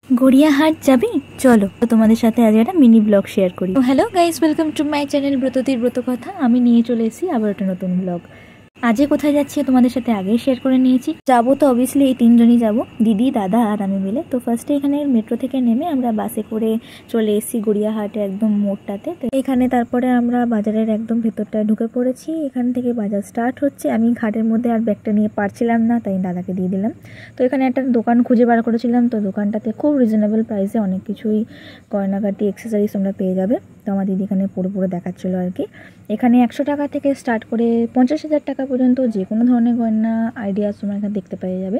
গড়িয়াহাট যাবি? চলো তোমাদের সাথে আজ একটা মিনি ব্লগ শেয়ার করি। Hello guys, welcome to my channel ব্রততির ব্রত কথা। আমি নিয়ে চলে এসেছি আবার একটা নতুন ব্লগ। আজকে কোথায় যাচ্ছি তোমাদের সাথে আগেই শেয়ার করে নিয়েছি। যাবো তো অবভিয়াসলি এই তিনজনই যাব, দিদি, দাদা আর আমি মিলে। তো ফার্স্টে এখানে মেট্রো থেকে নেমে আমরা বাসে করে চলে এসেছি গড়িয়াহাটে, একদম মোড়টাতে। তো এখানে তারপরে আমরা বাজারের একদম ভেতরটায় ঢুকে পড়েছি। এখান থেকে বাজার স্টার্ট হচ্ছে। আমি ঘাটের মধ্যে আর ব্যাগটা নিয়ে পারছিলাম না, তাই দাদাকে দিয়ে দিলাম। তো এখানে একটা দোকান খুঁজে বার করেছিলাম, তো দোকানটাতে খুব রিজনেবল প্রাইসে অনেক কিছুই গয়নাগাটি অ্যাক্সেসরিজ তোমরা পেয়ে যাবে। তো আমার দিদি এখানে পুরো দেখাচ্ছিলো আর কি। এখানে 100 টাকা থেকে স্টার্ট করে 50,000 টাকা পর্যন্ত যে কোনো ধরনের গয়না আইডিয়া তোমরা এখানে দেখতে পেয়ে যাবে।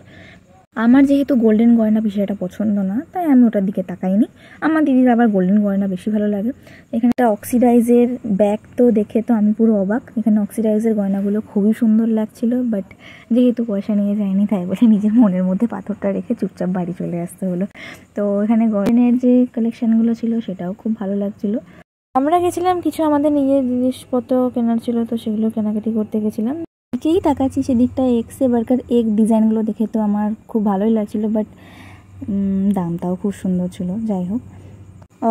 আমার যেহেতু গোল্ডেন গয়না বিষয়টা পছন্দ না, তাই আমি ওটার দিকে তাকাইনি। আমার দিদির আবার গোল্ডেন গয়না বেশি ভালো লাগে। এখানে একটা অক্সিডাইজের ব্যাগ, তো দেখে তো আমি পুরো অবাক। এখানে অক্সিডাইজের গয়নাগুলো খুবই সুন্দর লাগছিল, বাট যেহেতু পয়সা নিয়ে যায়নি, তাই বলে নিজের মনের মধ্যে পাথরটা রেখে চুপচাপ বাড়ি চলে আসতে হলো। তো এখানে গয়নের যে কালেকশানগুলো ছিল সেটাও খুব ভালো লাগছিলো। আমরা গেছিলাম কিছু আমাদের নিজের জিনিসপত্র কেনার ছিল, তো সেগুলো কেনাকাটি করতে গেছিলাম। দিকেই তাকাচ্ছি, সেদিকটা এক্সে বার্কার এগ ডিজাইনগুলো দেখে তো আমার খুব ভালোই লাগছিলো, বাট দামটাও খুব সুন্দর ছিল। যাই হোক,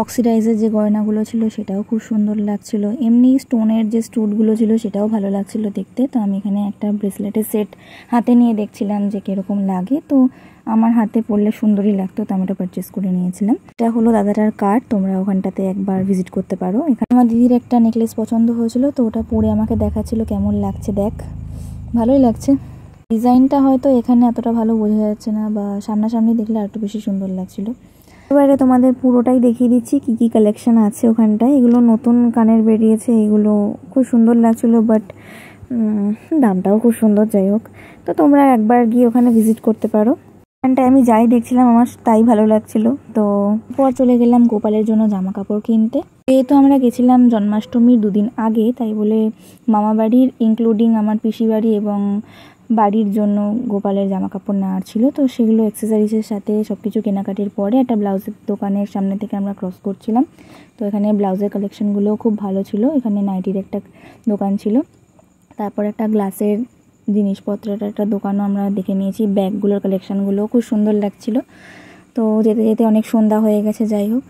অক্সিডাইজের যে গয়নাগুলো ছিল সেটাও খুব সুন্দর লাগছিল। এমনি স্টোনের যে স্টুডগুলো ছিল সেটাও ভালো লাগছিল দেখতে। তো আমি এখানে একটা ব্রেসলেটের সেট হাতে নিয়ে দেখছিলাম যে কীরকম লাগে। তো আমার হাতে পরলে সুন্দরই লাগতো, তো আমি ওটা পারচেস করে নিয়েছিলাম। এটা হলো দাদাটার কার্ড, তোমরা ওখানটাতে একবার ভিজিট করতে পারো। এখানে আমার দিদির একটা নেকলেস পছন্দ হয়েছিল, তো ওটা পরে আমাকে দেখাচ্ছিল কেমন লাগছে। দেখ, ভালোই লাগছে। ডিজাইনটা হয়তো এখানে এতটা ভালো বোঝা যাচ্ছে না, বা সামনাসামনি দেখলে আর একটু বেশি সুন্দর লাগছিল। এবারে তোমাদের পুরোটাই দেখিয়ে দিচ্ছি কি কি কালেকশন আছে ওখানটায়। এগুলো নতুন কানের বেরিয়েছে, এগুলো খুব সুন্দর লাগছিলো, বাট দামটাও খুব সুন্দর। যাই হোক, তো তোমরা একবার গিয়ে ওখানে ভিজিট করতে পারো। ওখানটায় আমি যাই দেখছিলাম আমার তাই ভালো লাগছিল। তো পর চলে গেলাম গোপালের জন্য জামা কাপড় কিনতে। যেহেতু আমরা গেছিলাম জন্মাষ্টমীর 2 দিন আগে, তাই বলে মামা বাড়ির ইনক্লুডিং আমার পিসি বাড়ি এবং বাড়ির জন্য গোপালের জামা কাপড় নেওয়ার ছিল। তো সেগুলো অ্যাক্সেসরিজের সাথে সব কিছু কেনাকাটির পরে একটা ব্লাউজের দোকানের সামনে থেকে আমরা ক্রস করছিলাম। তো এখানে ব্লাউজের কালেকশানগুলোও খুব ভালো ছিল। এখানে নাইটির একটা দোকান ছিল, তারপর একটা গ্লাসের জিনিসপত্রের একটা দোকানও আমরা দেখে নিয়েছি। ব্যাগগুলোর কালেকশানগুলোও খুব সুন্দর লাগছিল। তো যেতে যেতে অনেক সন্ধ্যা হয়ে গেছে। যাই হোক,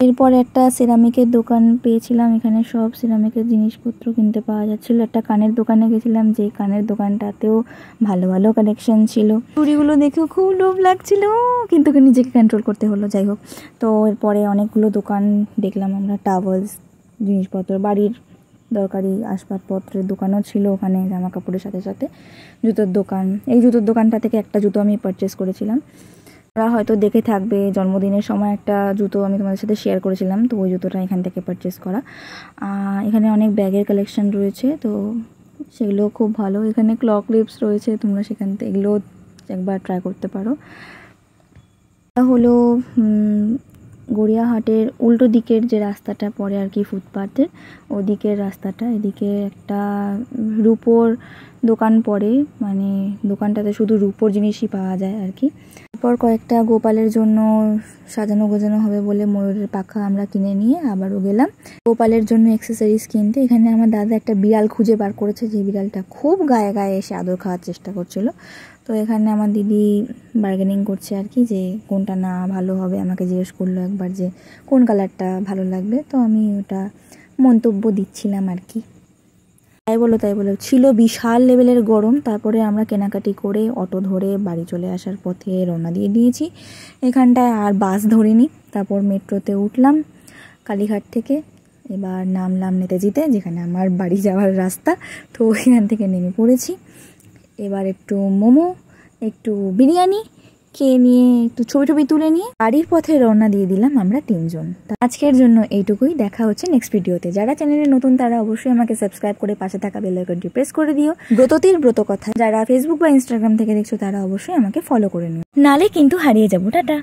এরপর একটা সিরামিকের দোকান পেয়েছিলাম। এখানে সব সিরামিকের জিনিসপত্র কিনতে পাওয়া যাচ্ছিলো। একটা কানের দোকানে গেছিলাম, যে কানের দোকানটাতেও ভালো ভালো কালেকশন ছিল। চুড়িগুলো দেখেও খুব লোভ লাগছিল, কিন্তু নিজেকে কন্ট্রোল করতে হলো। যাই হোক, তো এরপরে অনেকগুলো দোকান দেখলাম আমরা। টাওয়েলস, জিনিসপত্র, বাড়ির দরকারি আসবাবপত্রের দোকানও ছিল ওখানে, জামা কাপড়ের সাথে সাথে জুতোর দোকান। এই জুতোর দোকানটা থেকে একটা জুতো আমি পারচেস করেছিলাম। ওরা হয়তো দেখে থাকবে, জন্মদিনের সময় একটা জুতো আমি তোমাদের সাথে শেয়ার করেছিলাম, তো ওই জুতোটা এখান থেকে পারচেস করা। এখানে অনেক ব্যাগের কালেকশন রয়েছে, তো সেগুলো খুব ভালো। এখানে ক্লক ক্লিপস রয়েছে, তোমরা সেখান থেকে এগুলো একবার ট্রাই করতে পারো। এটা হলো গড়িয়াহাটের উল্টো দিকের যে রাস্তাটা পড়ে আর কি, ফুটপাথের ওদিকের রাস্তাটা। এদিকে একটা রূপোর দোকান পড়ে, মানে দোকানটাতে শুধু রূপোর জিনিসই পাওয়া যায় আর কি। তারপর কয়েকটা গোপালের জন্য সাজানো গোজানো হবে বলে ময়ূরের পাখা আমরা কিনে নিয়ে আবারও গেলাম গোপালের জন্য অ্যাক্সেসরিজ কিনতে। এখানে আমার দাদা একটা বিড়াল খুঁজে বার করেছে, যে বিড়ালটা খুব গায়ে গায়ে এসে আদর খাওয়ার চেষ্টা করছিল। তো এখানে আমার দিদি বার্গেনিং করছে আর কি, যে কোনটা না ভালো হবে। আমাকে জিজ্ঞেস করলো একবার যে কোন কালারটা ভালো লাগবে, তো আমি ওটা মন্তব্য দিচ্ছিলাম আর কি। তাই বলো ছিল বিশাল লেভেলের গরম। তারপরে আমরা কেনাকাটি করে অটো ধরে বাড়ি চলে আসার পথে রওনা দিয়ে দিয়েছি। এখানটায় আর বাস ধরিনি, তারপর মেট্রোতে উঠলাম কালীঘাট থেকে। এবার নামলাম নেতাজিতে, যেখানে আমার বাড়ি যাওয়ার রাস্তা। তো এখান থেকে নেমে পড়েছি। এবার একটু মোমো, একটু বিরিয়ানি খেয়ে নিয়ে, একটু ছবি তুলে নিয়ে বাড়ির পথে রওনা দিয়ে দিলাম আমরা 3 জন। আজকের জন্য এইটুকুই, দেখা হচ্ছে নেক্সট ভিডিওতে। যারা চ্যানেলে নতুন তারা অবশ্যই আমাকে সাবস্ক্রাইব করে পাশে থাকা বেল আইকনটি প্রেস করে দিও। ব্রততির ব্রত কথা যারা ফেসবুক বা ইনস্টাগ্রাম থেকে দেখছো তারা অবশ্যই আমাকে ফলো করে নিও, নালে কিন্তু হারিয়ে যাবো। টাটা।